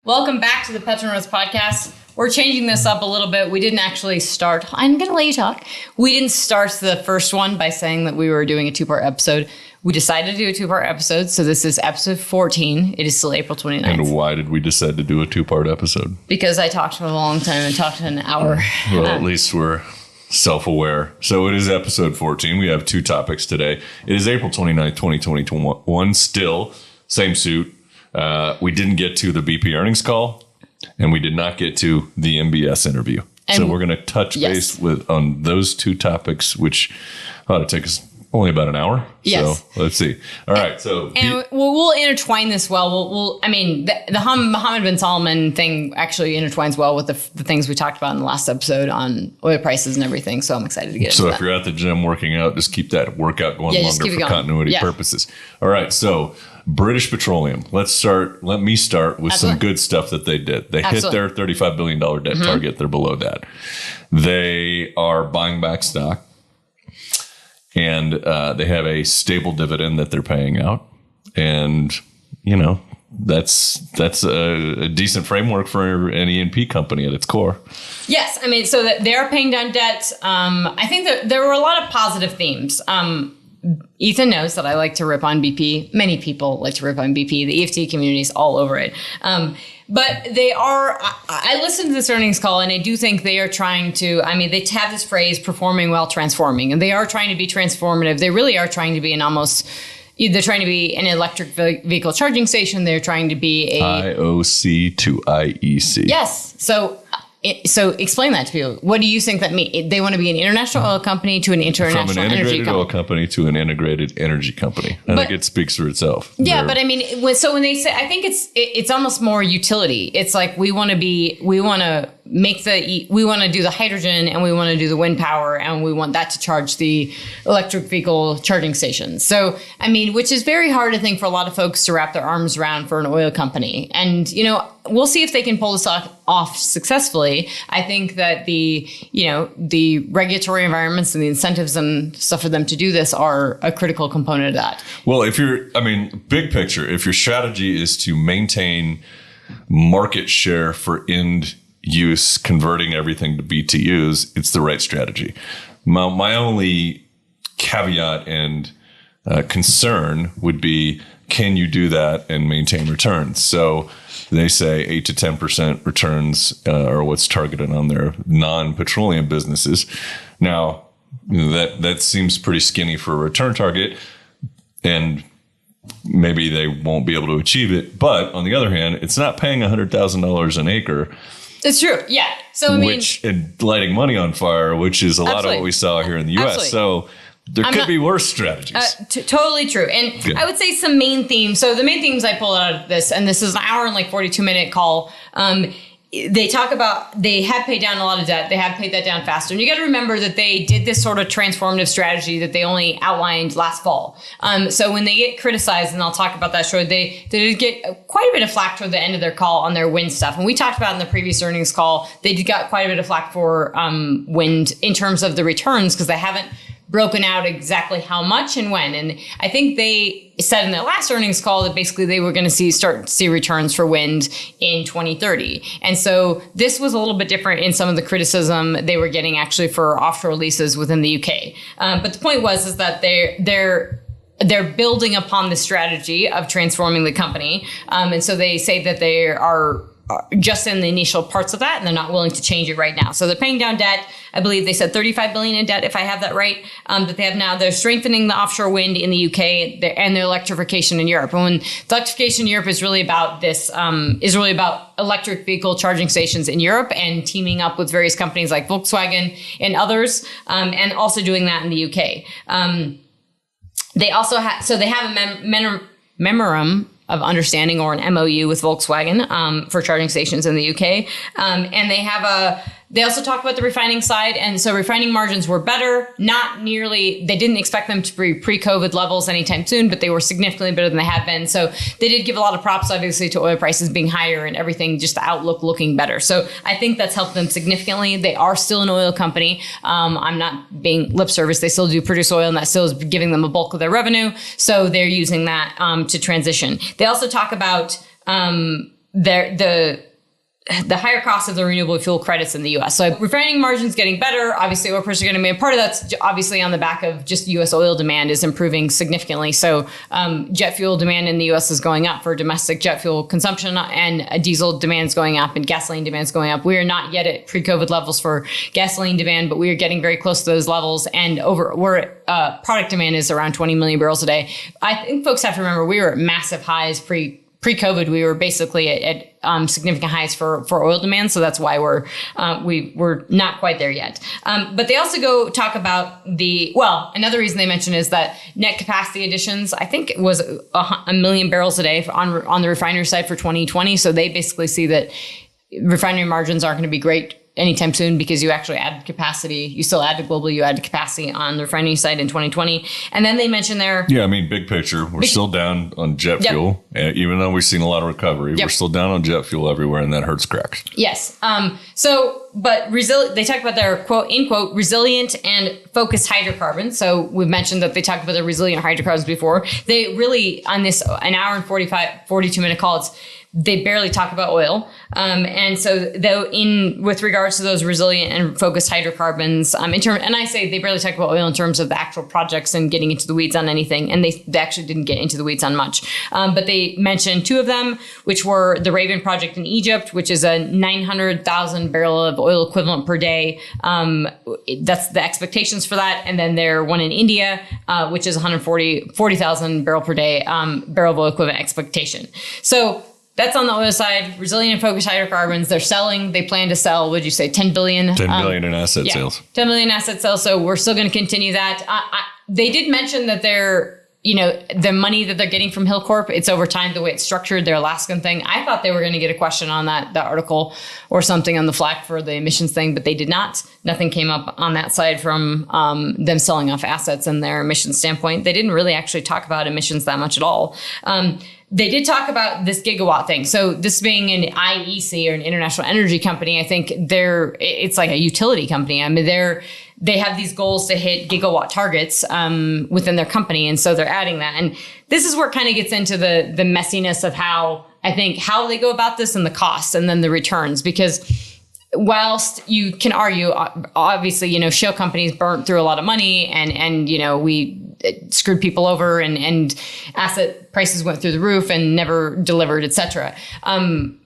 Welcome back to the PetroNerds podcast. We're changing this up a little bit. We didn't actually start. I'm going to let you talk. We didn't start the first one by saying that we were doing a two-part episode. We decided to do a two-part episode. So this is episode 14. It is still April 29th. And why did we decide to do a two-part episode? Because I talked for a long time and talked for an hour. Well, at least we're self-aware. So it is episode 14. We have two topics today. It is April 29th, 2021. Still, same suit. We didn't get to the BP earnings call, and we did not get to the MBS interview. And so we're going to touch base on those two topics, which ought to take us only about an hour. Yes. So let's see. All right. So we'll intertwine this well. The Mohammed bin Salman thing actually intertwines well with the things we talked about in the last episode on oil prices and everything. So I'm excited to get into that. So if you're at the gym working out, just keep that workout going longer for continuity purposes. All right. So British Petroleum. Let me start with some good stuff that they did. They hit their $35 billion debt target. They're below that. They are buying back stock, and they have a stable dividend that they're paying out. And, that's a decent framework for an E&P company at its core. Yes. So that they're paying down debt. I think that there were a lot of positive themes. Ethan knows that I like to rip on BP. Many people like to rip on BP. The EFT community is all over it. But they are, I listened to this earnings call, and I do think they are trying to, they have this phrase, performing while transforming, and they are trying to be transformative. They really are trying to be they're trying to be an electric vehicle charging station. They're trying to be a IOC to IEC. Yes. So explain that to people. What do you think that means? They want to be an international oil company to an international energy company. From an integrated oil company to an integrated energy company. I think it speaks for itself. Yeah, when they say, I think it's almost more utility. It's like we want to do the hydrogen, and we want to do the wind power, and we want that to charge the electric vehicle charging stations. So, which is very hard, I think, for a lot of folks to wrap their arms around for an oil company. And, we'll see if they can pull this off successfully. I think that the regulatory environments and the incentives and stuff for them to do this are a critical component of that. Well, big picture, if your strategy is to maintain market share for end use, converting everything to BTUs, it's the right strategy. My only caveat and concern would be, can you do that and maintain returns? So they say 8 to 10% returns are what's targeted on their non-petroleum businesses. Now, that seems pretty skinny for a return target, and maybe they won't be able to achieve it. But on the other hand, it's not paying $100,000 an acre. It's true. Yeah. So and lighting money on fire, which is a lot of what we saw here in the U.S. absolutely. So there could be worse strategies. Totally true. And good. I would say some main themes. So the main themes I pulled out of this, and this is an hour and 42-minute call. They talk about they have paid down a lot of debt. They have paid that down faster. And you got to remember that they did this sort of transformative strategy that they only outlined last fall. So when they get criticized, and I'll talk about that shortly, they did get quite a bit of flack toward the end of their call on their wind stuff. And we talked about in the previous earnings call, they got quite a bit of flack for wind in terms of the returns, because they haven't broken out exactly how much and when. And I think they said in their last earnings call that basically they were going to start to see returns for wind in 2030. And so this was a little bit different in some of the criticism they were getting actually for offshore leases within the UK. But the point is that they're building upon the strategy of transforming the company. And so they say that they are just in the initial parts of that, and they're not willing to change it right now. So they're paying down debt. I believe they said $35 billion in debt, if I have that right, that they have now. They're strengthening the offshore wind in the UK and their electrification in Europe. And when the electrification in Europe is really about electric vehicle charging stations in Europe and teaming up with various companies like Volkswagen and others, and also doing that in the UK. They also have a memorandum of understanding, or an MOU, with Volkswagen for charging stations in the UK. And they also talked about the refining side. And so refining margins were better, not nearly, they didn't expect them to be pre-COVID levels anytime soon, but they were significantly better than they had been. So they did give a lot of props, obviously, to oil prices being higher and everything, just the outlook looking better. So I think that's helped them significantly. They are still an oil company. I'm not being lip service. They still do produce oil, and that still is giving them a bulk of their revenue. So they're using that to transition. They also talk about the higher cost of the renewable fuel credits in the U.S. So refining margins getting better. Obviously, oil prices are going to be a part of that's obviously on the back of just U.S. oil demand is improving significantly. So jet fuel demand in the U.S. is going up for domestic jet fuel consumption, and diesel demand is going up, and gasoline demand is going up. We are not yet at pre-COVID levels for gasoline demand, but we are getting very close to those levels. And product demand is around 20 million barrels a day. I think folks have to remember we were at massive highs pre-COVID. We were basically at significant highs for oil demand. So that's why we're not quite there yet. But they also talk about another reason they mention is that net capacity additions, I think it was a million barrels a day on the refinery side for 2020. So they basically see that refinery margins aren't going to be great anytime soon because you actually added capacity. You still added globally, you added capacity on the refining side in 2020. And then they mentioned there. Yeah, I mean, big picture, we're still down on jet fuel. Even though we've seen a lot of recovery, we're still down on jet fuel everywhere, and that hurts cracks. Yes. But they talk about their quote, in quote, resilient and focused hydrocarbons. So we've mentioned that they talked about their resilient hydrocarbons before. They really, on this an hour and 42 minute call, they barely talk about oil. And so with regards to those resilient and focused hydrocarbons, and I say they barely talk about oil in terms of the actual projects and getting into the weeds on anything. And they actually didn't get into the weeds on much. But they mentioned two of them, which were the Raven project in Egypt, which is a 900,000 barrel of oil equivalent per day. That's the expectations for that. And then their one in India, which is 40,000 barrel per day, barrel of oil equivalent expectation. So that's on the oil side. Resilient and focused hydrocarbons. They plan to sell, would you say, 10 billion? 10 billion in asset sales. 10 billion asset sales. So we're still going to continue that. They did mention that the money that they're getting from Hillcorp, it's over time, the way it's structured, their Alaskan thing. I thought they were going to get a question on that article or something on the FLAC for the emissions thing, but they did not. Nothing came up on that side from them selling off assets and their emissions standpoint. They didn't really actually talk about emissions that much at all. They did talk about this gigawatt thing. So this being an IEC or an international energy company, I think it's like a utility company. I mean, they have these goals to hit gigawatt targets within their company. And so they're adding that. And this is where it kind of gets into the messiness of how they go about this and the costs and then the returns. Because whilst you can argue, obviously, shale companies burnt through a lot of money and we screwed people over and asset prices went through the roof and never delivered, etc.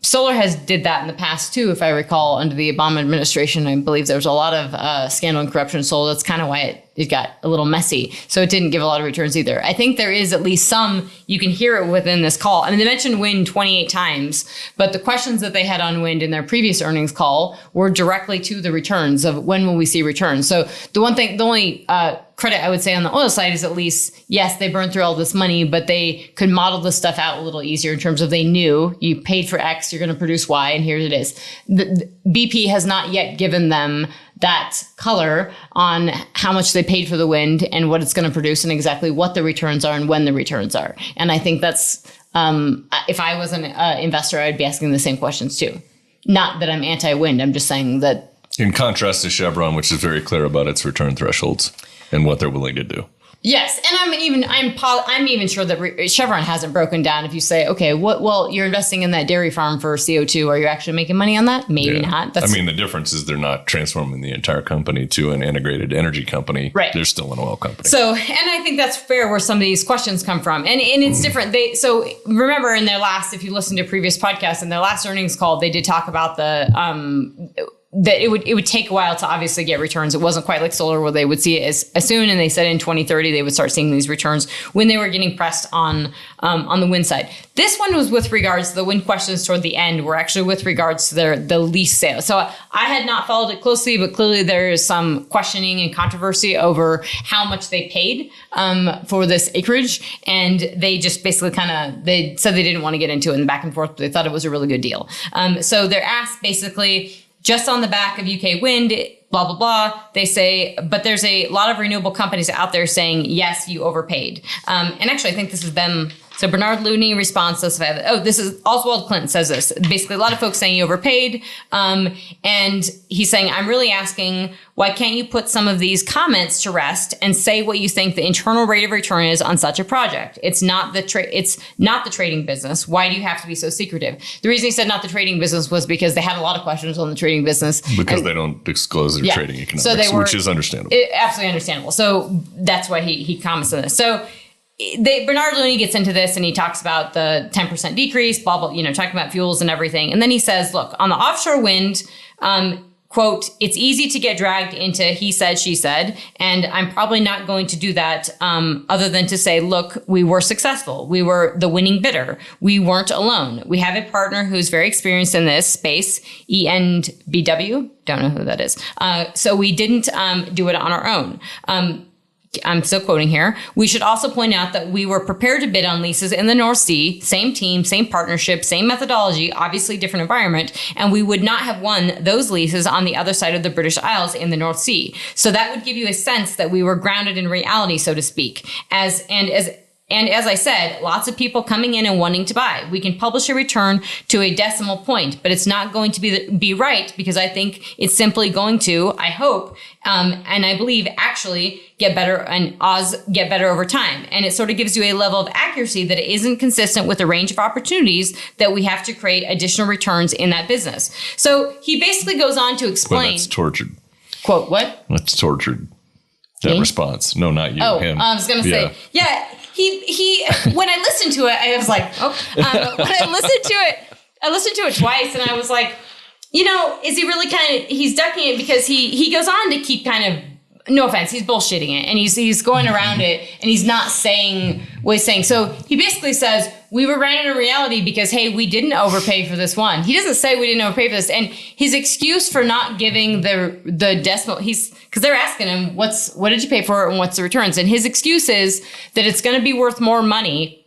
Solar has did that in the past too, if I recall, under the Obama administration. I believe there was a lot of scandal and corruption in solar. That's kind of why it got a little messy. So it didn't give a lot of returns either. I think there is at least some, you can hear it within this call. I mean, they mentioned wind 28 times, but the questions that they had on wind in their previous earnings call were directly to the returns of when will we see returns. So the only credit I would say on the oil side is at least, yes, they burned through all this money, but they could model this stuff out a little easier in terms of they knew you paid for X, you're going to produce Y, and here it is. The BP has not yet given them that color on how much they paid for the wind and what it's going to produce and exactly what the returns are and when the returns are. And I think that's, if I was an investor, I'd be asking the same questions too. Not that I'm anti-wind, I'm just saying that. In contrast to Chevron, which is very clear about its return thresholds and what they're willing to do. Yes, and I'm even sure that Chevron hasn't broken down. If you say, okay, well, you're investing in that dairy farm for CO2, are you actually making money on that? Maybe not. The difference is they're not transforming the entire company to an integrated energy company. Right. They're still an oil company. So, and I think that's fair where some of these questions come from, and it's different. So remember in their last, if you listen to previous podcasts, in their last earnings call, they did talk about that it would take a while to obviously get returns. It wasn't quite like solar where they would see it as soon. And they said in 2030, they would start seeing these returns when they were getting pressed on the wind side. This one was with regards to the wind questions toward the end were actually with regards to the lease sale. So I had not followed it closely, but clearly there is some questioning and controversy over how much they paid for this acreage. And they just basically they said they didn't want to get into it in the back and forth, but they thought it was a really good deal. So they're asked basically, just on the back of UK wind, blah, blah, blah, they say, but there's a lot of renewable companies out there saying, yes, you overpaid. And actually, I think this is them So Bernard Looney responds to this. This is Oswald Clinton says this. Basically, a lot of folks saying you overpaid. And he's saying, I'm really asking, why can't you put some of these comments to rest and say what you think the internal rate of return is on such a project? It's not the trading business. Why do you have to be so secretive? The reason he said not the trading business was because they had a lot of questions on the trading business. Because they don't disclose their trading economics, which is understandable. Absolutely understandable. So that's why he comments on this. So Bernard Looney gets into this and he talks about the 10% decrease, blah, blah, talking about fuels and everything. And then he says, look, on the offshore wind, quote, it's easy to get dragged into he said, she said, and I'm probably not going to do that other than to say, look, we were successful. We were the winning bidder. We weren't alone. We have a partner who's very experienced in this space, ENBW. Don't know who that is. So we didn't do it on our own. I'm still quoting here. We should also point out that we were prepared to bid on leases in the North Sea, same team, same partnership, same methodology, obviously different environment, and we would not have won those leases on the other side of the British Isles in the North Sea. So that would give you a sense that we were grounded in reality, so to speak. As I said, lots of people coming in and wanting to buy. We can publish a return to a decimal point, but it's not going to be right because I think it's simply going to, I hope, and I believe actually get better and Oz get better over time. And it sort of gives you a level of accuracy that isn't consistent with the range of opportunities that we have to create additional returns in that business. So he basically goes on to explain. Well, that's tortured. Quote, what? That's tortured. That Me? Response. No, not you. Him. I was going to say, yeah. He when I listened to it, I was like, when I listened to it twice and I was like, is he really he's ducking it because he goes on to keep kind of, no offense, he's bullshitting it and he's going around it and he's not saying what he's saying. So he basically says, we were grounded in reality because, hey, we didn't overpay for this one. He doesn't say we didn't overpay for this. And his excuse for not giving the decimal, because they're asking him, what did you pay for it and what's the returns? And his excuse is that it's going to be worth more money.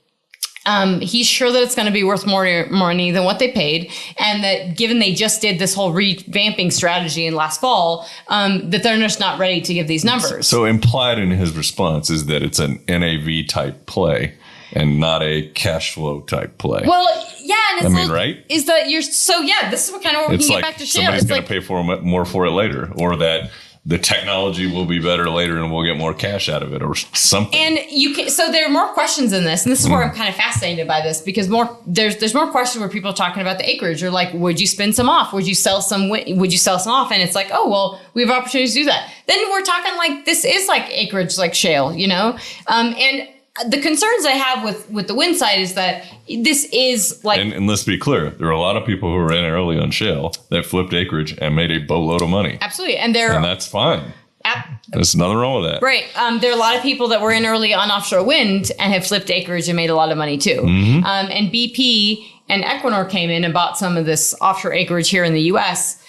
He's sure that it's going to be worth more money than what they paid. And that given they just did this whole revamping strategy in last fall, that they're just not ready to give these numbers. So implied in his response is that it's an NAV type play and not a cash flow type play. Well, yeah. And it's right? Is that this is what kind of where we can get back to shale. Somebody's going to pay more for it later, or that the technology will be better later and we'll get more cash out of it or something. And so there are more questions in this. And this is where I'm kind of fascinated by this because there's more questions where people are talking about the acreage or like, would you spin some off? Would you sell some off? And it's like, oh, well, we have opportunities to do that. Then we're talking like, this is like acreage, like shale, and the concerns I have with the wind side is that this is like... And let's be clear, there are a lot of people who were in early on shale that flipped acreage and made a boatload of money. Absolutely. And that's fine. There's nothing wrong with that. Right. There are a lot of people that were in early on offshore wind and have flipped acreage and made a lot of money too. Mm-hmm. And BP and Equinor came in and bought some of this offshore acreage here in the U.S.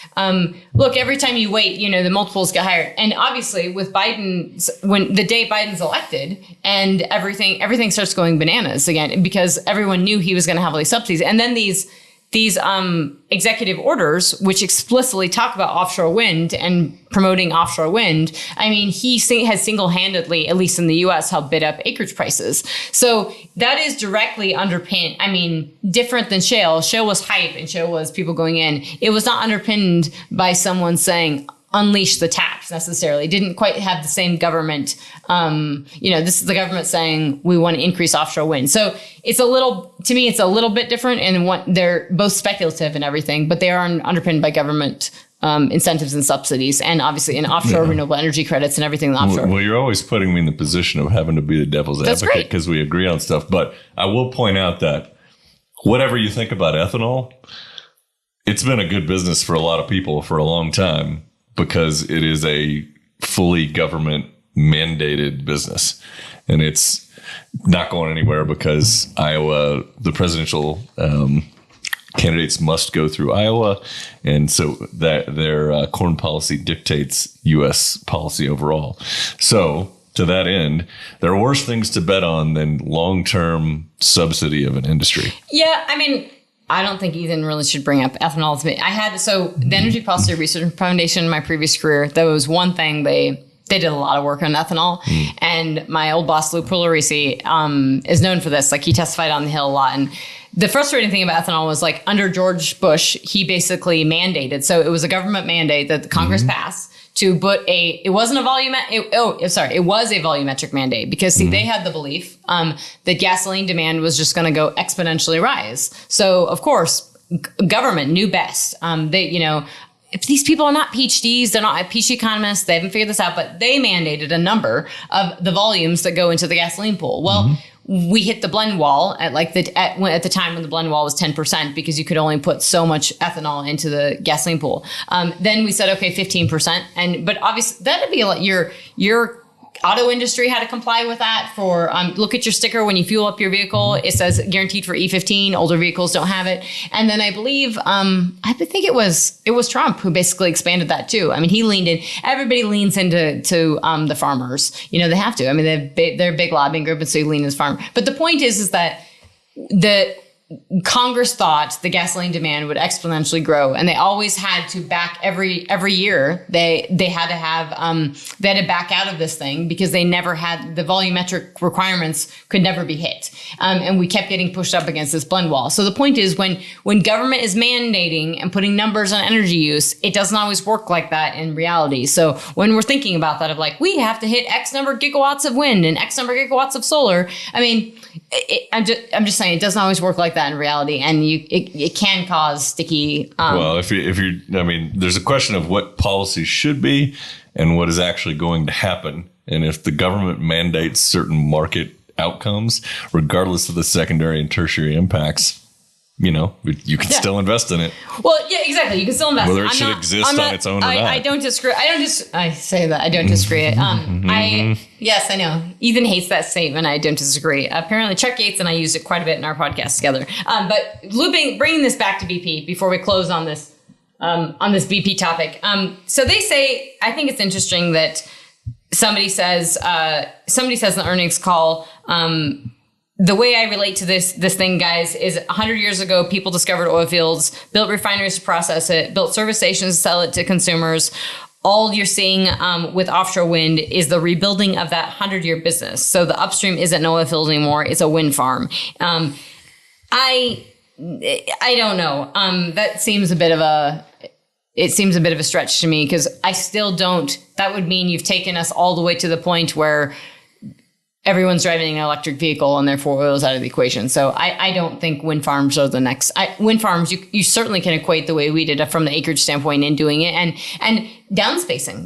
Look, every time you wait, the multiples get higher. And obviously with when the day Biden's elected and everything starts going bananas again because everyone knew he was going to have all these subsidies. And then these executive orders, which explicitly talk about offshore wind and promoting offshore wind, I mean, he has single-handedly, at least in the U.S., helped bid up acreage prices. So that is directly underpinned. I mean, different than shale. Shale was hype and shale was people going in. It was not underpinned by someone saying, unleash the taps necessarily. Didn't quite have the same government. This is the government saying we want to increase offshore wind. So it's a little bit different and they're both speculative and everything, but they are underpinned by government incentives and subsidies and obviously in offshore renewable energy credits and everything in the offshore. Well, you're always putting me in the position of having to be the devil's advocate because we agree on stuff. But I will point out that whatever you think about ethanol, it's been a good business for a lot of people for a long time, because it is a fully government mandated business and it's not going anywhere because Iowa, the presidential candidates must go through Iowa. And so that their corn policy dictates U.S. policy overall. So to that end, there are worse things to bet on than long-term subsidy of an industry. Yeah. I mean, I don't think Ethan really should bring up ethanol to me. The Energy Policy Research Foundation in my previous career, that was one thing they they did a lot of work on ethanol. And my old boss, Lou Pugliese, is known for this. Like he testified on the Hill a lot. And the frustrating thing about ethanol was like under George Bush, he basically mandated. So it was a government mandate that the Congress passed to put it was a volumetric mandate because see, they had the belief that gasoline demand was just going to go exponentially rise. So of course, government knew best. If these people are not PhDs, they're not PhD economists, they haven't figured this out, but they mandated a number of the volumes that go into the gasoline pool. Well, we hit the blend wall at the time when the blend wall was 10% because you could only put so much ethanol into the gasoline pool. Then we said, okay, 15%. But obviously that'd be like your auto industry had to comply with that for, look at your sticker when you fuel up your vehicle. It says guaranteed for E15. Older vehicles don't have it. And then I believe, I think it was Trump who basically expanded that too. I mean, he leaned in, everybody leans into the farmers. They have to. I mean, they're a big lobbying group and so you lean as farmer. But the point is that the Congress thought the gasoline demand would exponentially grow, and they always had to back every year. They had to back out of this thing because they never had the volumetric requirements could never be hit, and we kept getting pushed up against this blend wall. So the point is, when government is mandating and putting numbers on energy use, it doesn't always work like that in reality. So when we're thinking about that, of like we have to hit X number of gigawatts of wind and X number of gigawatts of solar. I mean, I'm just saying it doesn't always work like that in reality, and it can cause sticky. Well, if you're, I mean, there's a question of what policy should be and what is actually going to happen, and if the government mandates certain market outcomes, regardless of the secondary and tertiary impacts, you can still invest in it. Well, yeah, exactly. You can still invest. Whether it should exist on its own or not. I don't disagree. I say that. I don't disagree. Yes, I know. Ethan hates that statement. I don't disagree. Apparently, Chuck Yates and I used it quite a bit in our podcast together. But bringing this back to BP before we close on this BP topic. So they say, I think it's interesting that somebody says in the earnings call, the way I relate to this thing, guys, is 100 years ago, people discovered oil fields, built refineries to process it, built service stations to sell it to consumers. All you're seeing with offshore wind is the rebuilding of that 100-year business. So the upstream isn't an oil field anymore; it's a wind farm. I don't know. That seems a bit of a stretch to me because I still don't. That would mean you've taken us all the way to the point where everyone's driving an electric vehicle and therefore oil is out of the equation. So I don't think wind farms are the next. Wind farms, you certainly can equate the way we did from the acreage standpoint in doing it, and downspacing.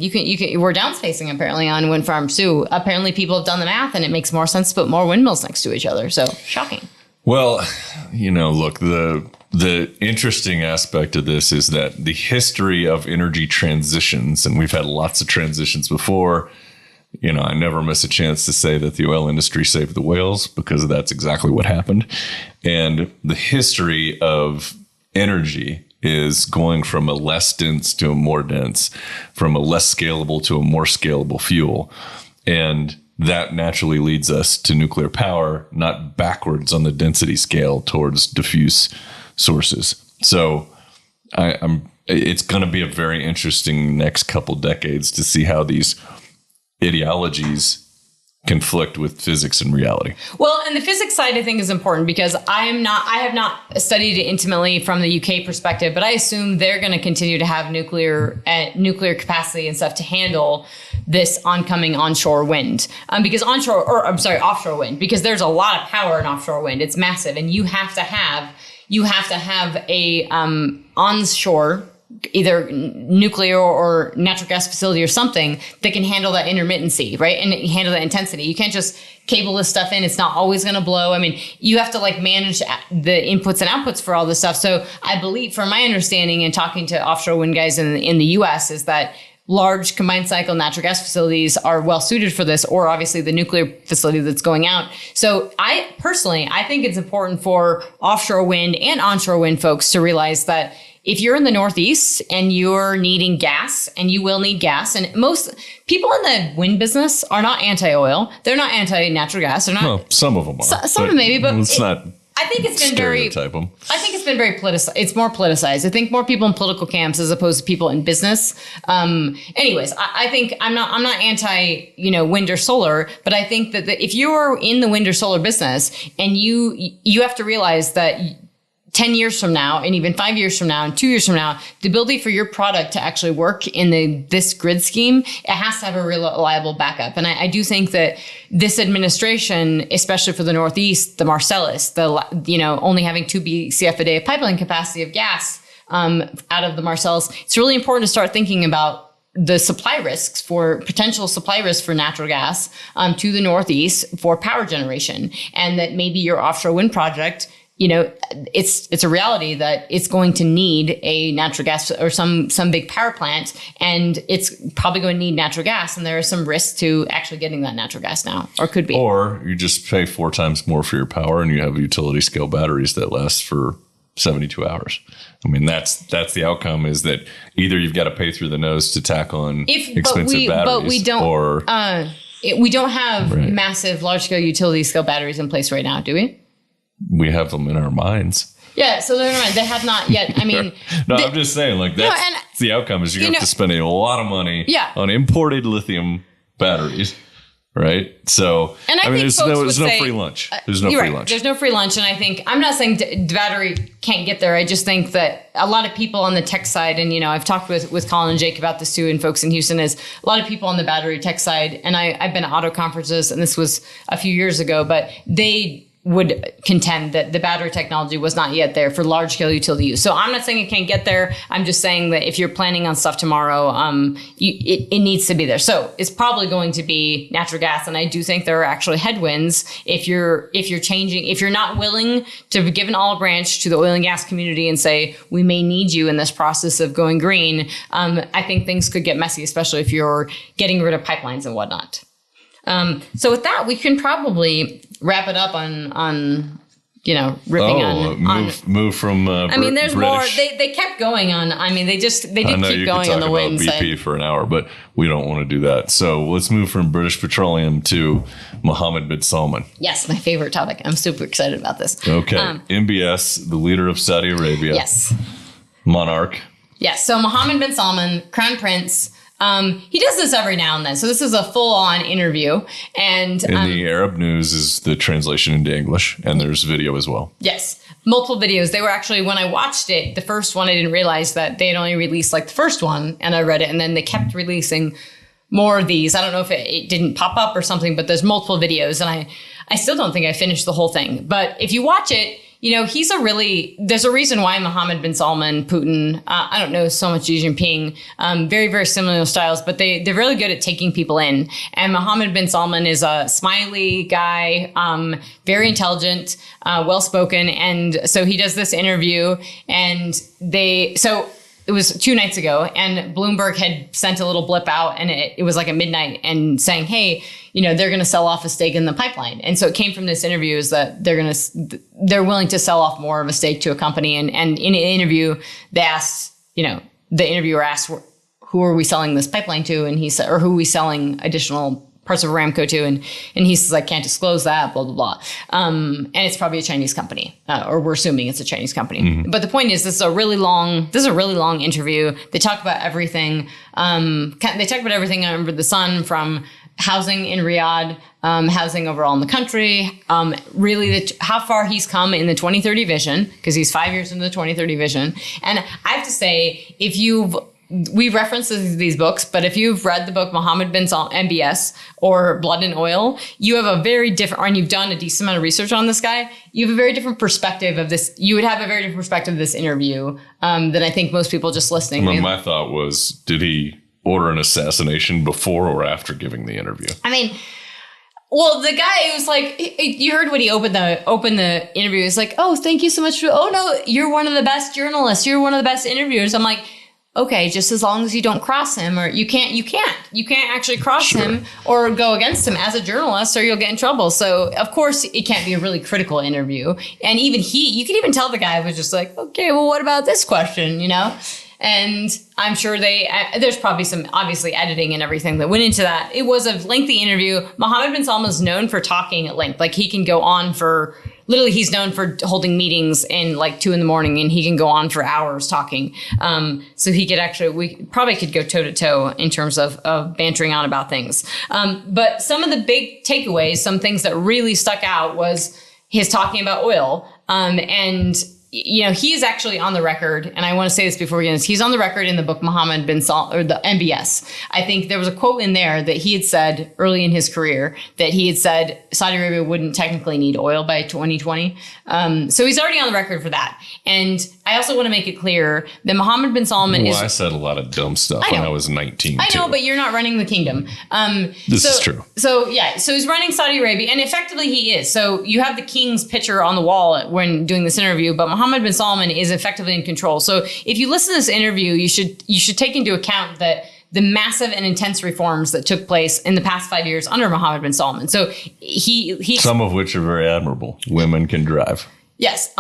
We're downspacing apparently on wind farms too. Apparently people have done the math and it makes more sense to put more windmills next to each other. So shocking. Well, look, the interesting aspect of this is that the history of energy transitions, and we've had lots of transitions before. I never miss a chance to say that the oil industry saved the whales because that's exactly what happened. And the history of energy is going from a less dense to a more dense, from a less scalable to a more scalable fuel. And that naturally leads us to nuclear power, not backwards on the density scale towards diffuse sources. So it's going to be a very interesting next couple decades to see how these ideologies conflict with physics and reality. Well, and the physics side I think is important because I have not studied it intimately from the UK perspective, but I assume they're going to continue to have nuclear capacity and stuff to handle this oncoming onshore wind. Because offshore wind, because there's a lot of power in offshore wind. It's massive, and you have to have a onshore either nuclear or natural gas facility or something that can handle that intermittency, right? And handle that intensity. You can't just cable this stuff in. It's not always going to blow. I mean, you have to manage the inputs and outputs for all this stuff. So I believe, from my understanding and talking to offshore wind guys in the US, is that large combined cycle natural gas facilities are well suited for this, or obviously the nuclear facility that's going out. So I think it's important for offshore wind and onshore wind folks to realize that if you're in the Northeast and you're needing gas, and you will need gas, and most people in the wind business are not anti-oil. They're not anti-natural gas. They're not. Well, some of them are. Some of them maybe, but it's not I think it's been very. Stereotype them. I think it's been very politicized. It's more politicized. I think more people in political camps as opposed to people in business. Anyways, I think I'm not anti wind or solar, but I think that if you're in the wind or solar business and you have to realize that 10 years from now, and even 5 years from now, and 2 years from now, the ability for your product to actually work in this grid scheme, it has to have a reliable backup. And I do think that this administration, especially for the Northeast, the Marcellus, only having 2 BCF a day of pipeline capacity of gas out of the Marcellus, it's really important to start thinking about the potential supply risks for natural gas to the Northeast for power generation, and that maybe your offshore wind project, it's a reality that it's going to need a natural gas or some big power plant, and it's probably going to need natural gas. And there are some risks to actually getting that natural gas now, or could be. Or you just pay 4 times more for your power and you have utility scale batteries that last for 72 hours. I mean, that's the outcome, is that either you've got to pay through the nose to tack on expensive batteries, but we don't have massive large scale utility scale batteries in place right now, do we? We have them in our minds. Yeah, so they're not. They have not yet. I mean, I'm just saying, that's the outcome, is you're going to have to spend a lot of money on imported lithium batteries, right? So, and I think there's no free lunch. There's no free lunch. There's no free lunch, and I think I'm not saying the battery can't get there. I just think that a lot of people on the tech side, and I've talked with Colin and Jake about this too, and folks in Houston, is a lot of people on the battery tech side, and I've been at auto conferences, and this was a few years ago, but they would contend that the battery technology was not yet there for large scale utility use. So I'm not saying it can't get there. I'm just saying that if you're planning on stuff tomorrow, it needs to be there. So it's probably going to be natural gas. And I do think there are actually headwinds if you're not willing to give an olive branch to the oil and gas community and say, we may need you in this process of going green. I think things could get messy, especially if you're getting rid of pipelines and whatnot. So with that, we can probably wrap it up on ripping on move from. There's British. more. They kept going on. They did keep going on the wind side. BP for an hour, but we don't want to do that. So let's move from British Petroleum to Mohammed bin Salman. Yes, my favorite topic. I'm super excited about this. Okay, MBS, the leader of Saudi Arabia. Yes. Monarch. Yes. So Mohammed bin Salman, Crown Prince. He does this every now and then. So this is a full-on interview. And in the Arab news is the translation into English, and there's video as well. Yes. Multiple videos. They were actually, when I watched it, the first one, I didn't realize that they had only released the first one, and I read it, and then they kept releasing more of these. I don't know if it didn't pop up or something, but there's multiple videos, and I still don't think I finished the whole thing. But if you watch it, there's a reason why Mohammed bin Salman, Putin, I don't know so much Xi Jinping, very, very similar styles, but they're really good at taking people in. And Mohammed bin Salman is a smiley guy, very intelligent, well-spoken. And so he does this interview, and it was 2 nights ago, and Bloomberg had sent a little blip out, and it was at midnight, and saying, hey, they're going to sell off a stake in the pipeline. And so it came from this interview is that they're willing to sell off more of a stake to a company. And in an interview, they asked, the interviewer asked, who are we selling this pipeline to? And he said, or who are we selling additional parts of Aramco to? And he says, I can't disclose that, blah, blah, blah. And it's probably a Chinese company, or we're assuming it's a Chinese company. Mm-hmm. But the point is, this is a really long interview. They talk about everything. They talk about everything under the sun, from housing in Riyadh, housing overall in the country, really how far he's come in the 2030 vision, because he's 5 years into the 2030 vision. And I have to say, we reference these books, but if you've read the book Mohammed bin Salman, MBS, or Blood and Oil, you have a very different, and you've done a decent amount of research on this guy, you have a very different perspective of this. You would have a very different perspective of this interview than I think most people just listening. My thought was, did he order an assassination before or after giving the interview? Well, the guy was you heard when he opened the interview. He's like, oh, thank you so much. Oh, no, you're one of the best journalists. You're one of the best interviewers. I'm like, okay, just as long as you don't cross him, or you can't actually cross him or go against him as a journalist, or you'll get in trouble. So of course it can't be a really critical interview. And even you could even tell the guy was just like, okay, well, what about this question? And I'm sure there's probably some obviously editing and everything that went into that. It was a lengthy interview. Mohammed bin Salman is known for talking at length. He can go on for literally he's known for holding meetings in like 2 a.m. and he can go on for hours talking. So he could we probably could go toe to toe in terms of bantering on about things. But some of the big takeaways, some things that really stuck out was his talking about oil. And he is actually on the record, and I want to say this before we get into this, he's on the record in the book Mohammed bin Salman, or the MBS. I think there was a quote in there that he had said early in his career that he had said Saudi Arabia wouldn't technically need oil by 2020. So he's already on the record for that. And I also want to make it clear that Mohammed bin Salman I said a lot of dumb stuff when I was 19. I know, but you're not running the kingdom. This is true. So he's running Saudi Arabia, and effectively he is. So you have the king's picture on the wall when doing this interview, but Mohammed bin Salman is effectively in control. So if you listen to this interview, you should take into account that the massive and intense reforms that took place in the past 5 years under Mohammed bin Salman. So he some of which are very admirable. Women can drive. Yes.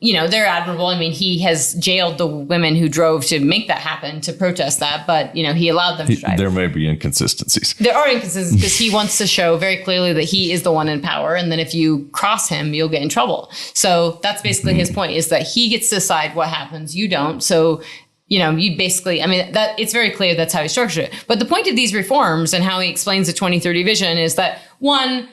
They're admirable. I mean, he has jailed the women who drove to make that happen, to protest that, but, he allowed them to drive. There may be inconsistencies. There are inconsistencies because he wants to show very clearly that he is the one in power, and then if you cross him, you'll get in trouble. So that's basically his point, is that he gets to decide what happens. You don't. So, you basically, that it's very clear that's how he structured it. But the point of these reforms and how he explains the 2030 vision is that, one,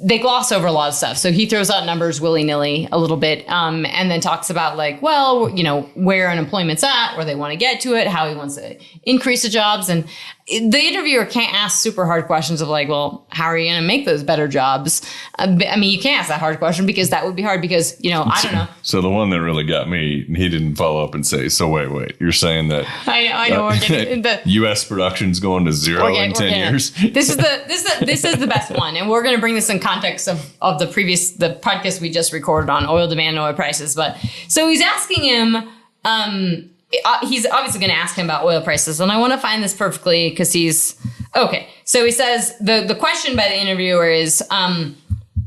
they gloss over a lot of stuff. So he throws out numbers willy-nilly a little bit, and then talks about where unemployment's at, where they want to get to it, how he wants to increase the jobs. And the interviewer can't ask super hard questions of how are you going to make those better jobs? You can't ask that hard question because that would be hard because, I don't know. So the one that really got me, he didn't follow up and say, so wait, you're saying that I know we're getting U.S. production's going to zero in 10 years? This is the best one. And we're going to bring this in context of the podcast we just recorded on oil demand and oil prices. But so he's asking him, he's obviously going to ask him about oil prices. And I want to find this perfectly because okay. So he says, the question by the interviewer is,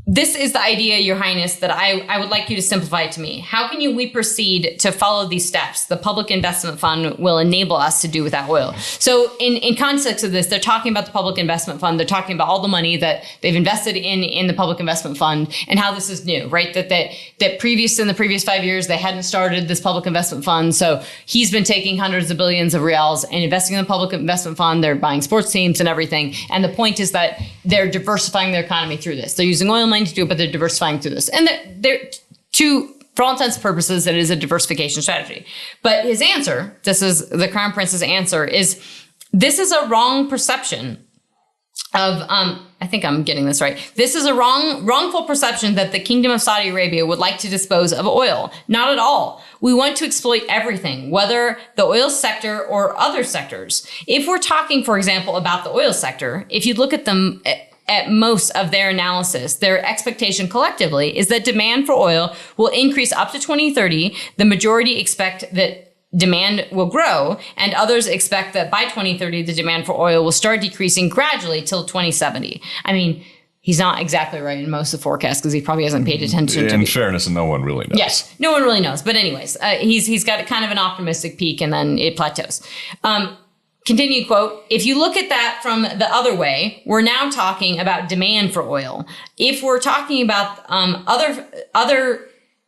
this is the idea, Your Highness, that I would like you to simplify to me. How can we proceed to follow these steps the public investment fund will enable us to do without oil? So in context of this, they're talking about the public investment fund. They're talking about all the money that they've invested in the public investment fund and how this is new, right? That in the previous 5 years, they hadn't started this public investment fund. So he's been taking hundreds of billions of reals and investing in the public investment fund. They're buying sports teams and everything. And the point is that they're diversifying their economy through this. They're using oil money to do it, but they're diversifying through this. And for all intents and purposes, it is a diversification strategy. But his answer, this is the Crown Prince's answer, is this is a wrong perception of, I think I'm getting this right. This is a wrongful perception that the Kingdom of Saudi Arabia would like to dispose of oil. Not at all. We want to exploit everything, whether the oil sector or other sectors. If we're talking, for example, about the oil sector, if you look at them at most of their analysis, their expectation collectively is that demand for oil will increase up to 2030. The majority expect that demand will grow, and others expect that by 2030, the demand for oil will start decreasing gradually till 2070. He's not exactly right in most of the forecasts because he probably hasn't paid attention to In fairness, no one really knows. Yes, no one really knows. But anyways, he's got kind of an optimistic peak and then it plateaus. Continued quote, if you look at that from the other way, we're now talking about demand for oil. If we're talking about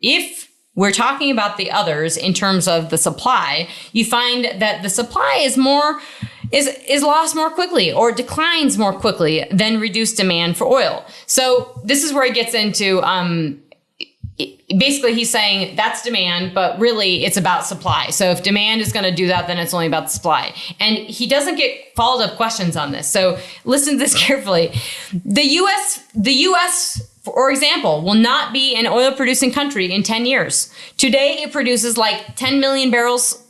if we're talking about the others in terms of the supply, you find that the supply is lost more quickly or declines more quickly than reduced demand for oil. So this is where it gets into basically he's saying that's demand, but really it's about supply. So if demand is going to do that, then it's only about the supply. And he doesn't get followed up questions on this. So listen to this carefully. The U.S., for example, will not be an oil producing country in 10 years. Today, it produces like 10 million barrels.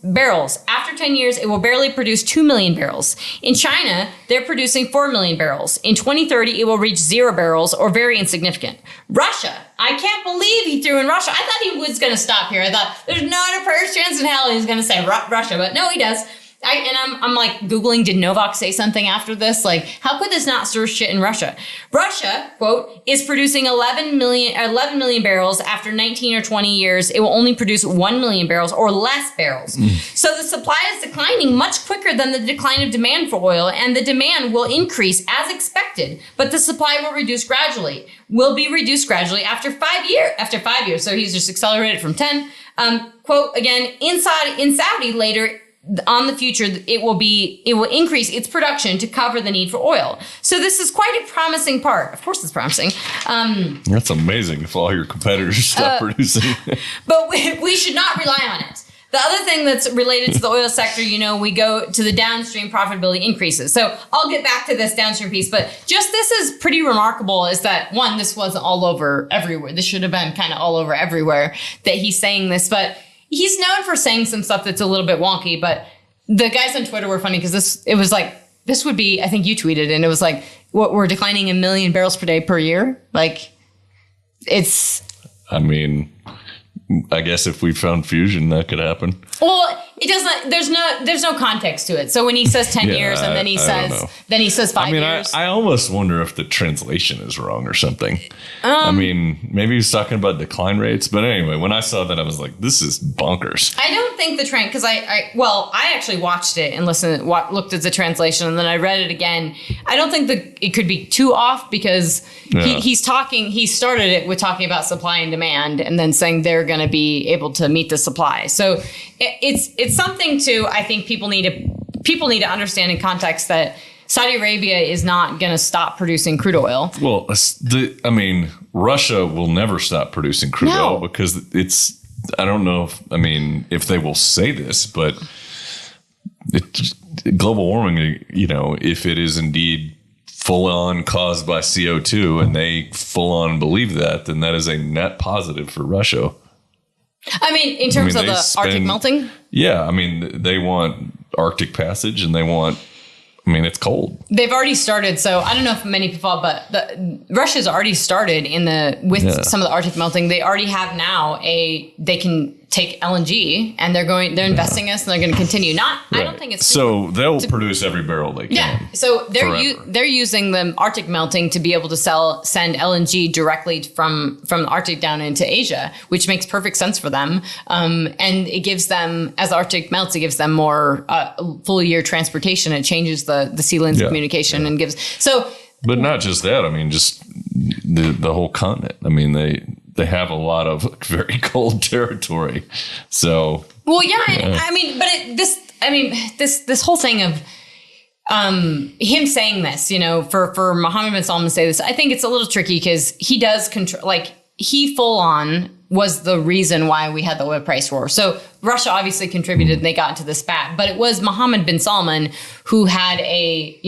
After 10 years, it will barely produce 2 million barrels. In China, they're producing 4 million barrels. In 2030, it will reach 0 barrels or very insignificant. Russia, I can't believe he threw in Russia. I thought he was going to stop here. I thought there's not a first chance in hell he's going to say Russia, but no, he does. I'm like Googling, did Novak say something after this? Like, how could this not stir shit in Russia? Russia, quote, is producing 11 million barrels. After 19 or 20 years, it will only produce 1 million barrels or less barrels. So the supply is declining much quicker than the decline of demand for oil, and the demand will increase as expected, but the supply will be reduced gradually after 5 years. So he's just accelerated from 10. Quote, again, in Saudi later on the future, it will increase its production to cover the need for oil. So this is quite a promising part. Of course it's promising. That's amazing if all your competitors stop producing. But we should not rely on it. The other thing that's related to the oil sector, we go to the downstream profitability increases. So I'll get back to this downstream piece, but just this is pretty remarkable is that, one, this wasn't all over everywhere. This should have been kind of all over everywhere that he's saying this, but he's known for saying some stuff that's a little bit wonky. But the guys on Twitter were funny because this would be, I think you tweeted, and it was like, what, we're declining 1 million barrels per day per year? Like, I guess if we found fusion, that could happen. Well, it doesn't. There's no context to it. So when he says 10 years, and then he says 5 years. I almost wonder if the translation is wrong or something. Maybe he's talking about decline rates. But anyway, when I saw that, I was like, this is bonkers. I don't think the trend, because I actually watched it and looked at the translation, and then I read it again. I don't think that it could be too off because he started it with talking about supply and demand, and then saying they're going to be able to meet the supply. So it's something to, I think people need to understand in context that Saudi Arabia is not going to stop producing crude oil. Well, Russia will never stop producing crude oil because I don't know if they will say this, but global warming, if it is indeed full on caused by CO2 and they full on believe that, then that is a net positive for Russia. In terms of the Arctic melting? Yeah. They want Arctic passage and they want, it's cold. They've already started. So I don't know if many people, but Russia's already started with some of the Arctic melting. They already have now they can take LNG and they're investing us and they're going to continue. I don't think it's so they'll produce every barrel they can. Yeah. So they're using the Arctic melting to be able to send LNG directly from the Arctic down into Asia, which makes perfect sense for them. And it gives them, as the Arctic melts, it gives them more full year transportation. It changes the sea lanes of communication and gives so. But not just that. Just the whole continent. They have a lot of very cold territory. So this whole thing of him saying this, for Mohammed bin Salman to say this, I think it's a little tricky because he does control. He full on was the reason why we had the oil price war. So Russia obviously contributed and they got into the spat, but it was Mohammed bin Salman who had he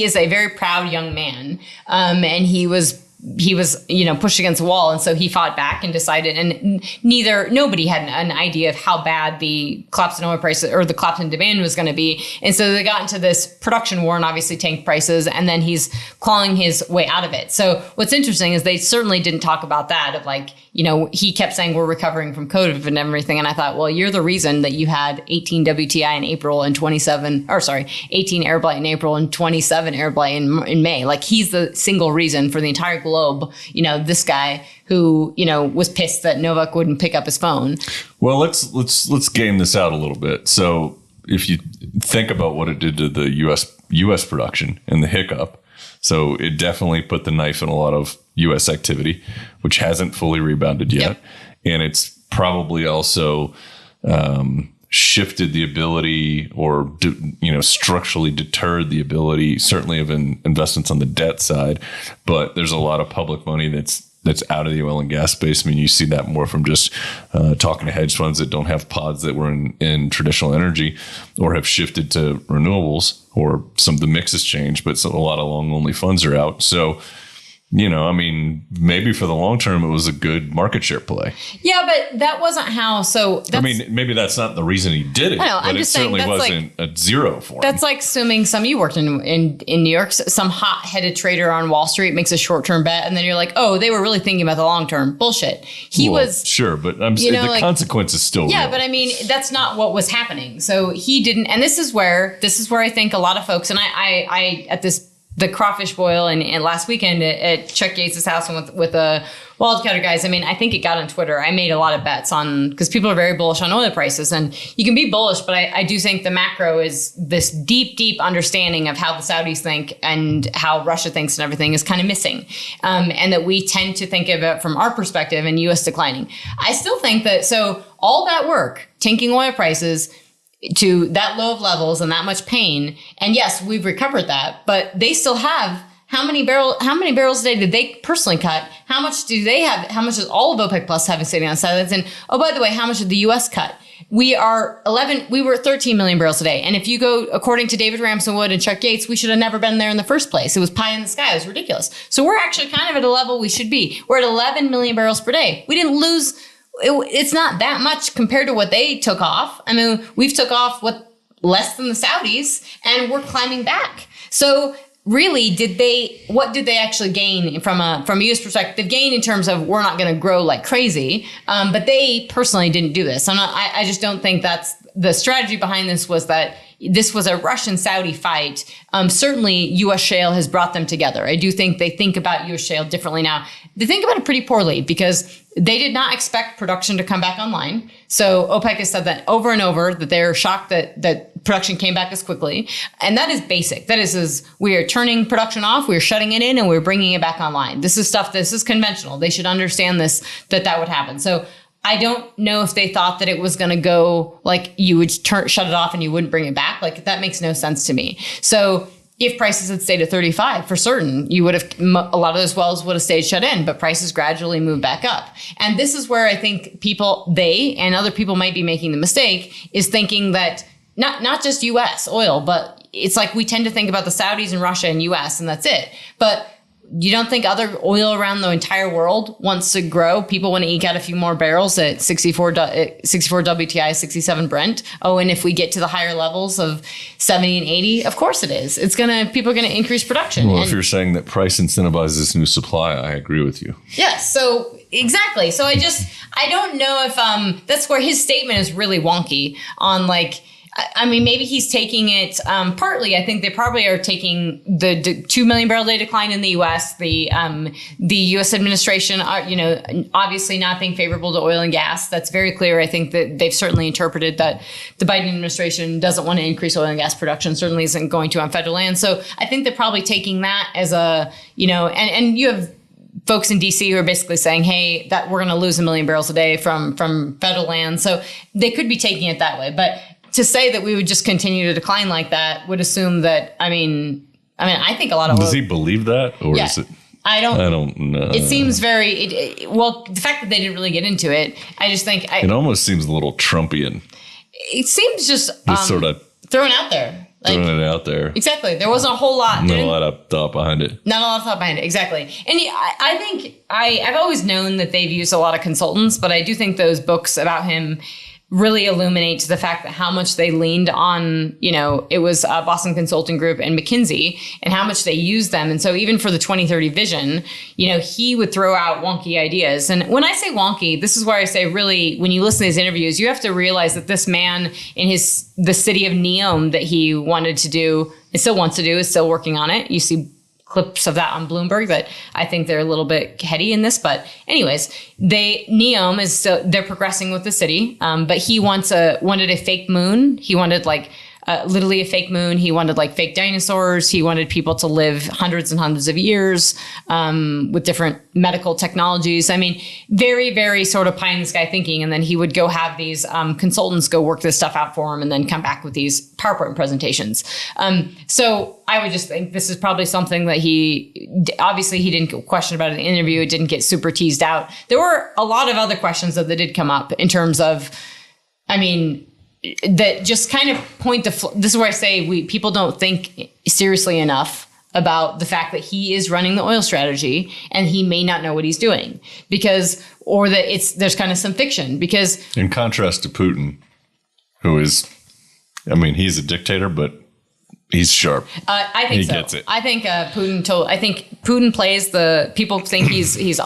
is a very proud young man, and he was pushed against the wall. And so he fought back and decided, and nobody had an idea of how bad the collapse in oil prices or the collapse in demand was going to be. And so they got into this production war and obviously tanked prices, and then he's clawing his way out of it. So what's interesting is they certainly didn't talk about that of he kept saying we're recovering from COVID and everything. And I thought, well, you're the reason that you had 18 WTI in April and 18 air blight in April and 27 air blight in May. He's the single reason for the entire globe. This guy who, was pissed that Novak wouldn't pick up his phone. Well, let's game this out a little bit. So if you think about what it did to the U.S. production and the hiccup, so it definitely put the knife in a lot of U.S. activity, which hasn't fully rebounded yet. Yep. And it's probably also shifted the ability or, structurally deterred the ability, certainly of investments on the debt side. But there's a lot of public money that's out of the oil and gas space. You see that more from just talking to hedge funds that don't have pods that were in traditional energy or have shifted to renewables, or some of the mix has changed, but a lot of long only funds are out. So I mean, maybe for the long term, it was a good market share play. Yeah, but that wasn't how. So I mean, maybe that's not the reason he did it. I know, but I'm it just saying certainly that's wasn't a zero for him. That's like assuming you worked in New York, some hot-headed trader on Wall Street makes a short-term bet, and then you're like, oh, they were really thinking about the long term. Bullshit. He was sure, but I'm saying the consequence is still yeah, real. but I mean, that's not what was happening. So he didn't, and this is where I think a lot of folks, and I at the crawfish boil and last weekend at Chuck Yates' house and with the Wildcatter guys, I mean, I think it got on Twitter. I made a lot of bets on, because people are very bullish on oil prices, and you can be bullish, but I do think the macro is this deep, deep understanding of how the Saudis think and how Russia thinks and everything is kind of missing. And that we tend to think of it from our perspective and U.S. declining. I still think that, so all that work, tanking oil prices to that low of levels and that much pain. And yes, we've recovered that, but they still have how many barrels a day did they personally cut? How much do they have? How much is all of OPEC Plus having sitting on the sidelines? And oh, by the way, how much did the US cut? We were 13 million barrels a day. And if you go according to David Ramsden-Wood and Chuck Yates, we should have never been there in the first place. It was pie in the sky. It was ridiculous. So we're actually kind of at a level we should be. We're at 11 million barrels per day. We didn't lose. It's not that much compared to what they took off. I mean, we've took off less than the Saudis, and we're climbing back. So really, what did they actually gain from a U.S. perspective? They've gained in terms of we're not going to grow like crazy, but they personally didn't do this. I just don't think that's the strategy behind this. Was that this was a Russian-Saudi fight. Certainly, U.S. shale has brought them together. I do think they think about U.S. shale differently now. They think about it pretty poorly because they did not expect production to come back online. So OPEC has said that over and over, that they're shocked that production came back as quickly. And that is basic. That is we are turning production off, we're shutting it in, and we're bringing it back online. This is conventional. They should understand this, that would happen. So I don't know if they thought that it was going to go like you would shut it off and you wouldn't bring it back. Like, that makes no sense to me. So if prices had stayed at 35, for certain, you would have, a lot of those wells would have stayed shut in, but prices gradually moved back up. And this is where I think they and other people might be making the mistake, is thinking that not just U.S. oil, but it's like we tend to think about the Saudis and Russia and U.S. and that's it. But you don't think other oil around the entire world wants to grow? People want to eke out a few more barrels at 64 WTI, 67 Brent. Oh, and if we get to the higher levels of 70 and 80, of course it is. People are going to increase production. Well, if you're saying that price incentivizes new supply, I agree with you. Yes. So exactly. So I don't know if that's where his statement is really wonky on like, I mean, maybe he's taking it partly. I think they probably are taking the 2 million barrel a day decline in the U.S. The U.S. administration are, obviously not being favorable to oil and gas. That's very clear. I think that they've certainly interpreted that the Biden administration doesn't want to increase oil and gas production. Certainly isn't going to on federal land. So I think they're probably taking that as a, and you have folks in DC who are basically saying, hey, that we're going to lose 1 million barrels a day from federal land. So they could be taking it that way, but to say that we would just continue to decline like that would assume that, I think a lot of... Does he believe that? Or is it... I don't know. It seems very... the fact that they didn't really get into it, I just think... it almost seems a little Trumpian. It seems just sort of... thrown out there. Throwing it out there. Exactly. There wasn't a whole lot. Not a lot of thought behind it. Not a lot of thought behind it. Exactly. And I think... I've always known that they've used a lot of consultants, but I do think those books about him really illuminate the fact that how much they leaned on, it was Boston Consulting Group and McKinsey, and how much they used them. And so even for the 2030 vision, he would throw out wonky ideas. And when I say wonky, this is where I say, really, when you listen to these interviews, you have to realize that this man in the city of Neom that he wanted to do, and still wants to do, is still working on it. You see clips of that on Bloomberg that I think they're a little bit heady in this, but anyways, Neom is still, they're progressing with the city, but he wanted a fake moon. He wanted literally a fake moon. He wanted fake dinosaurs. He wanted people to live hundreds and hundreds of years with different medical technologies. I mean, very, very sort of pie in the sky thinking. And then he would go have these consultants go work this stuff out for him and then come back with these PowerPoint presentations. So I would just think this is probably something that obviously he didn't question about in the interview. It didn't get super teased out. There were a lot of other questions that did come up in terms of, that just kind of point to, this is where I say people don't think seriously enough about the fact that he is running the oil strategy and he may not know what he's doing or that there's kind of some fiction because in contrast to Putin, who is, I mean, he's a dictator, but he's sharp. I think he so. Gets it. I think Putin plays people think he's this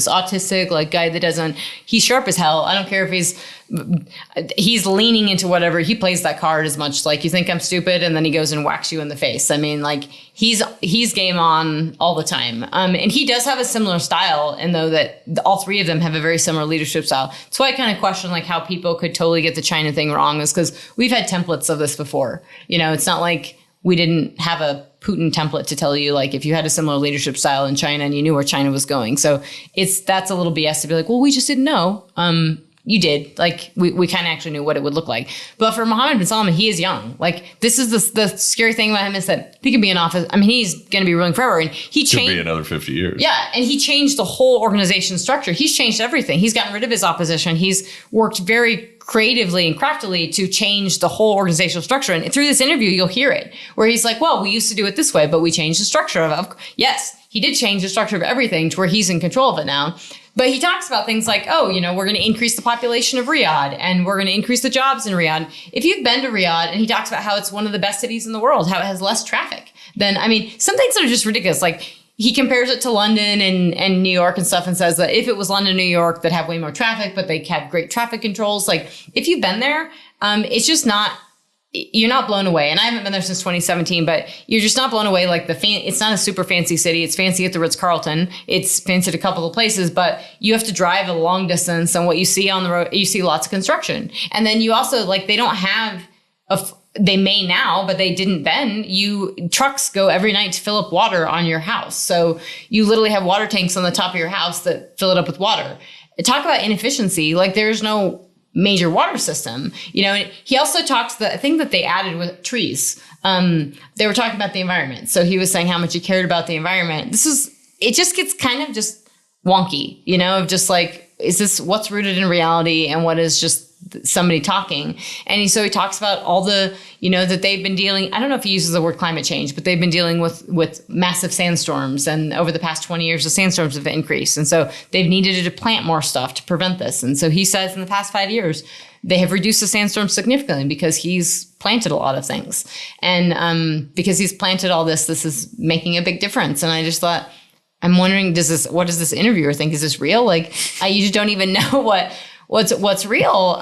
autistic like guy that doesn't. He's sharp as hell. I don't care if he's leaning into whatever. He plays that card as much like you think I'm stupid, and then he goes and whacks you in the face. I mean, like he's game on all the time. And he does have a similar style, and though that all three of them have a very similar leadership style. That's why I kind of question like how people could totally get the China thing wrong is because we've had templates of this before. It's not like we didn't have a Putin template to tell you like if you had a similar leadership style in China and you knew where China was going. So that's a little BS to be like, well, we just didn't know. You did. Like, we kind of actually knew what it would look like. But for Mohammed bin Salman, he is young. Like, this is the scary thing about him is that he could be in office. I mean, he's going to be ruling forever. And he changed. Could be another 50 years. Yeah. And he changed the whole organization structure. He's changed everything. He's gotten rid of his opposition. He's worked very creatively and craftily to change the whole organizational structure. And through this interview, you'll hear it where he's like, well, we used to do it this way, but we changed the structure of it. Yes, he did change the structure of everything to where he's in control of it now. But he talks about things like, we're going to increase the population of Riyadh and we're going to increase the jobs in Riyadh. If you've been to Riyadh, and he talks about how it's one of the best cities in the world, how it has less traffic, then, I mean, some things are just ridiculous. Like he compares it to London and New York and stuff and says that if it was London, New York, that have way more traffic, but they have great traffic controls. Like if you've been there, it's just not. You're not blown away. And I haven't been there since 2017, but you're just not blown away. Like it's not a super fancy city. It's fancy at the Ritz-Carlton. It's fancy at a couple of places, but you have to drive a long distance. And what you see on the road, you see lots of construction. And then you also they don't have they may now, but they didn't then. Trucks go every night to fill up water on your house. So you literally have water tanks on the top of your house that fill it up with water. Talk about inefficiency. Like there's no major water system, and he also talks the thing that they added with trees. They were talking about the environment. So he was saying how much he cared about the environment. It just gets kind of just wonky, of just like, is this what's rooted in reality and what is just somebody talking? And he talks about all the, that they've been dealing, I don't know if he uses the word climate change, but they've been dealing with massive sandstorms. And over the past 20 years, the sandstorms have increased. And so they've needed to plant more stuff to prevent this. And so he says in the past 5 years, they have reduced the sandstorms significantly because he's planted a lot of things. And because he's planted all this is making a big difference. And I just thought, I'm wondering, what does this interviewer think? Is this real? Like, you just don't even know what's real.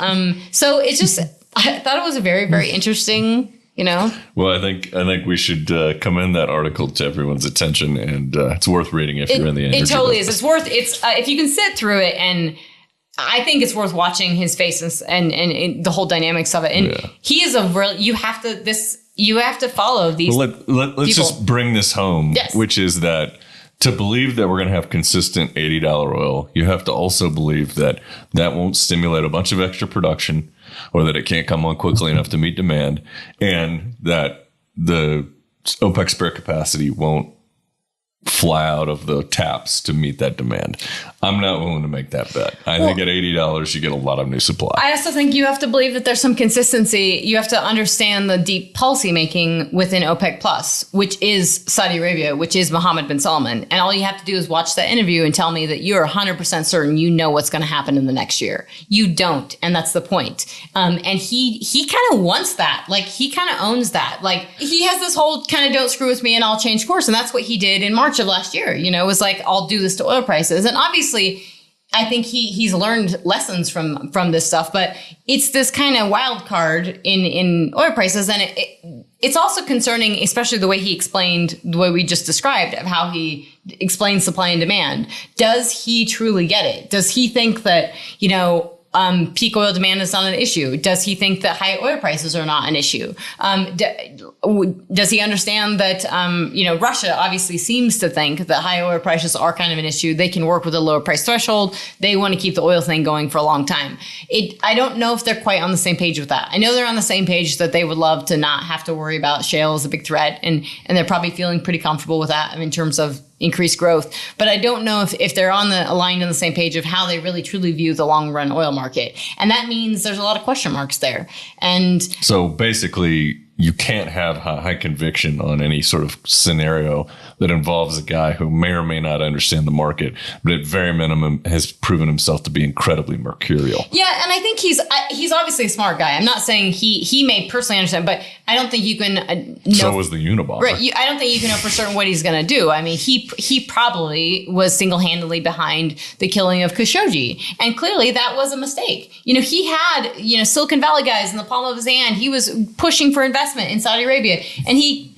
So it's just, I thought it was a very, very interesting, Well, I think we should commend that article to everyone's attention, and it's worth reading if you're in the industry. It totally is. It's if you can sit through it, and I think it's worth watching his face and the whole dynamics of it. And he is you have to follow these. Well, let's just bring this home, which is that to believe that we're going to have consistent $80 oil, you have to also believe that won't stimulate a bunch of extra production, or that it can't come on quickly enough to meet demand, and that the OPEC spare capacity won't fly out of the taps to meet that demand. I'm not willing to make that bet. I think at $80, you get a lot of new supply. I also think you have to believe that there's some consistency. You have to understand the deep policy making within OPEC Plus, which is Saudi Arabia, which is Mohammed bin Salman. And all you have to do is watch that interview and tell me that you're 100% certain you know what's going to happen in the next year. You don't. And that's the point. And he kind of wants that. Like, he kind of owns that. Like, he has this whole kind of don't screw with me and I'll change course. And that's what he did in March of last year. It was like, I'll do this to oil prices. And obviously, I think he's learned lessons from this stuff, but it's this kind of wild card in oil prices. And it's also concerning, especially the way he explained, the way we just described, of how he explains supply and demand. Does he truly get it? Does he think that, peak oil demand is not an issue? Does he think that high oil prices are not an issue? Does he understand that, Russia obviously seems to think that high oil prices are kind of an issue. They can work with a lower price threshold. They want to keep the oil thing going for a long time. I don't know if they're quite on the same page with that. I know they're on the same page that they would love to not have to worry about shale as a big threat. And they're probably feeling pretty comfortable with that in terms of increased growth. But I don't know if they're aligned on the same page of how they really truly view the long run oil market. And that means there's a lot of question marks there. And so basically you can't have high conviction on any sort of scenario that involves a guy who may or may not understand the market, but at very minimum has proven himself to be incredibly mercurial. Yeah, and I think he's obviously a smart guy. I'm not saying he may personally understand, but I don't think you can know. So was the Unabomber. Right. I don't think you can know for certain what he's going to do. I mean, he probably was single-handedly behind the killing of Khashoggi, and clearly that was a mistake. He had Silicon Valley guys in the palm of his hand. He was pushing for investment in Saudi Arabia, and he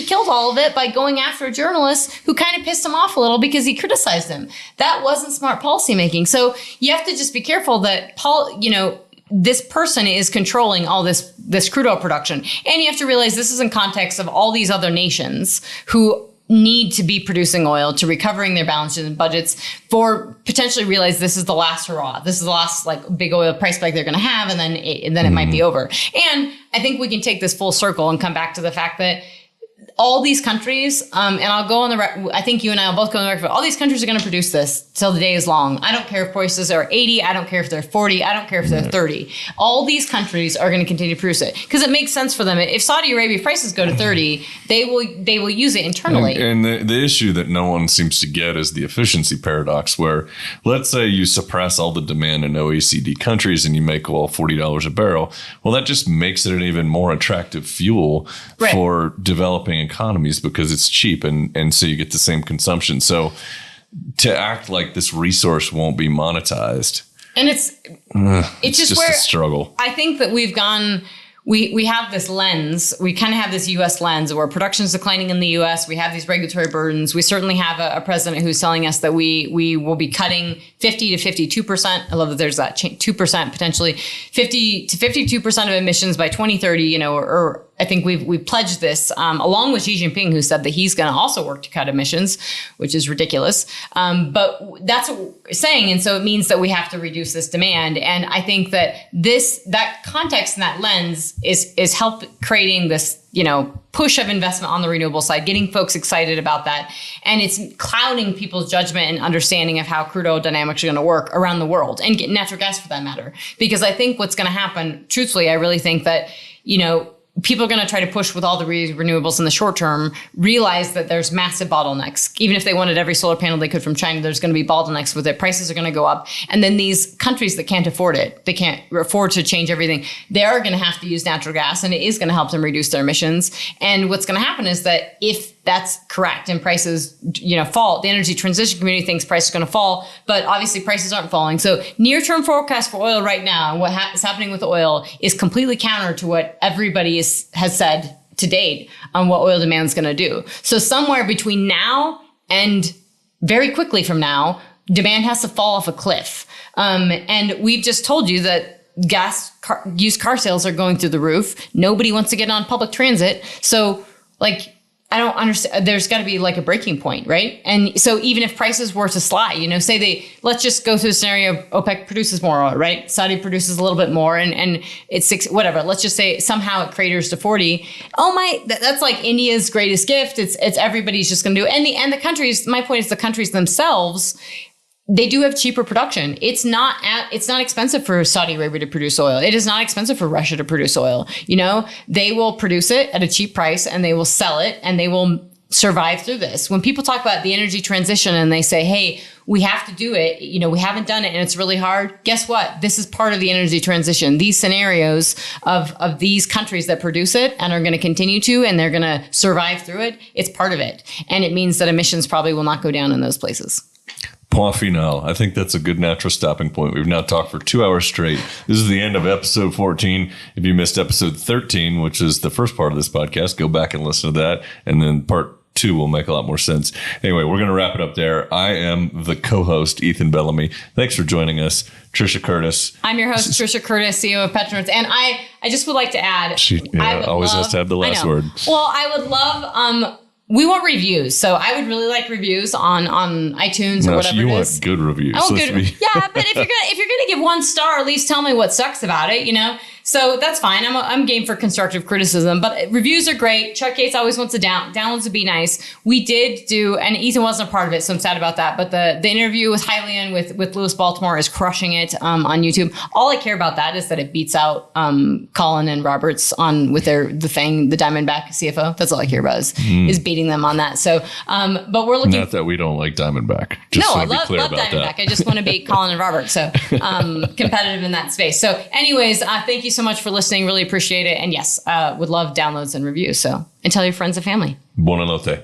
killed all of it by going after a journalist who kind of pissed him off a little because he criticized him. That wasn't smart policymaking. So you have to just be careful that this person is controlling all this crude oil production. And you have to realize this is in context of all these other nations who need to be producing oil to recovering their balances and budgets for potentially realize this is the last hurrah. This is the last big oil price spike they're going to have. And then it might be over. And I think we can take this full circle and come back to the fact that all these countries, and I'll go on the record, I think you and I will both go on the record, all these countries are going to produce this till the day is long. I don't care if prices are 80. I don't care if they're 40. I don't care if they're 30. All these countries are going to continue to produce it because it makes sense for them. If Saudi Arabia prices go to 30, they will use it internally. And the issue that no one seems to get is the efficiency paradox, where let's say you suppress all the demand in OECD countries and you make oil $40 a barrel. Well, that just makes it an even more attractive fuel for developing economies because it's cheap and so you get the same consumption. So to act like this resource won't be monetized, and it's just where a struggle. I think that we've gone. We have this lens. We kind of have this U.S. lens where production is declining in the U.S. We have these regulatory burdens. We certainly have a president who's telling us that we will be cutting 50 to 52%. I love that there's that 2% potentially 50 to 52% of emissions by 2030. Or I think we've pledged this along with Xi Jinping, who said that he's going to also work to cut emissions, which is ridiculous. But that's what we're saying. And so it means that we have to reduce this demand. And I think that that context and that lens is help creating this, push of investment on the renewable side, getting folks excited about that. And it's clouding people's judgment and understanding of how crude oil dynamics are going to work around the world and get natural gas for that matter. Because I think what's going to happen, truthfully, I really think that, people are going to try to push with all the renewables in the short term, realize that there's massive bottlenecks. Even if they wanted every solar panel they could from China, there's going to be bottlenecks with it. Prices are going to go up. And then these countries that can't afford it, they can't afford to change everything, they are going to have to use natural gas, and it is going to help them reduce their emissions. And what's going to happen is that if that's correct and prices, fall, the energy transition community thinks prices are going to fall, but obviously prices aren't falling. So near-term forecast for oil right now, and what is happening with oil is completely counter to what everybody has said to date on what oil demand is going to do. So somewhere between now and very quickly from now, demand has to fall off a cliff. And we've just told you that used car sales are going through the roof. Nobody wants to get on public transit. So I don't understand. There's got to be a breaking point, right? And so even if prices were to slide, say let's just go through the scenario, OPEC produces more oil, right? Saudi produces a little bit more and it's 6, whatever. Let's just say somehow it craters to 40. Oh that's like India's greatest gift. It's everybody's just going to do it. And the countries, my point is the countries themselves, they do have cheaper production. It's not expensive for Saudi Arabia to produce oil. It is not expensive for Russia to produce oil. They will produce it at a cheap price and they will sell it and they will survive through this. When people talk about the energy transition and they say, hey, we have to do it, we haven't done it and it's really hard. Guess what? This is part of the energy transition. These scenarios of these countries that produce it and are going to continue to, and they're going to survive through it. It's part of it. And it means that emissions probably will not go down in those places. Point final. I think that's a good natural stopping point. We've now talked for 2 hours straight. This is the end of episode 14. If you missed episode 13, which is the first part of this podcast, go back and listen to that. And then part 2 will make a lot more sense. Anyway, we're going to wrap it up there. I am the co-host, Ethan Bellamy. Thanks for joining us, Trisha Curtis. I'm your host, Trisha Curtis, CEO of PetroNerds. And I just would like to add. She always has to have the last word. Well, I would love... we want reviews, so I would really like reviews on iTunes or whatever you it want is. good reviews. Oh, good. Yeah, but if you're gonna give 1 star, at least tell me what sucks about it. So that's fine. I'm game for constructive criticism, but reviews are great. Chuck Yates always wants to downloads would be nice. We did do, and Ethan wasn't a part of it, so I'm sad about that. But the interview with Hylian with Louis Baltimore is crushing it on YouTube. All I care about that is that it beats out Colin and Roberts on with the Diamondback CFO. That's all I care about is beating them on that. So, but we're looking. Not that we don't like Diamondback. Just I love Diamondback. I just want to beat Colin and Roberts. So competitive in that space. So, anyways, thank you so much for listening. Really appreciate it. And yes, would love downloads and reviews. So, and tell your friends and family. Buonanotte.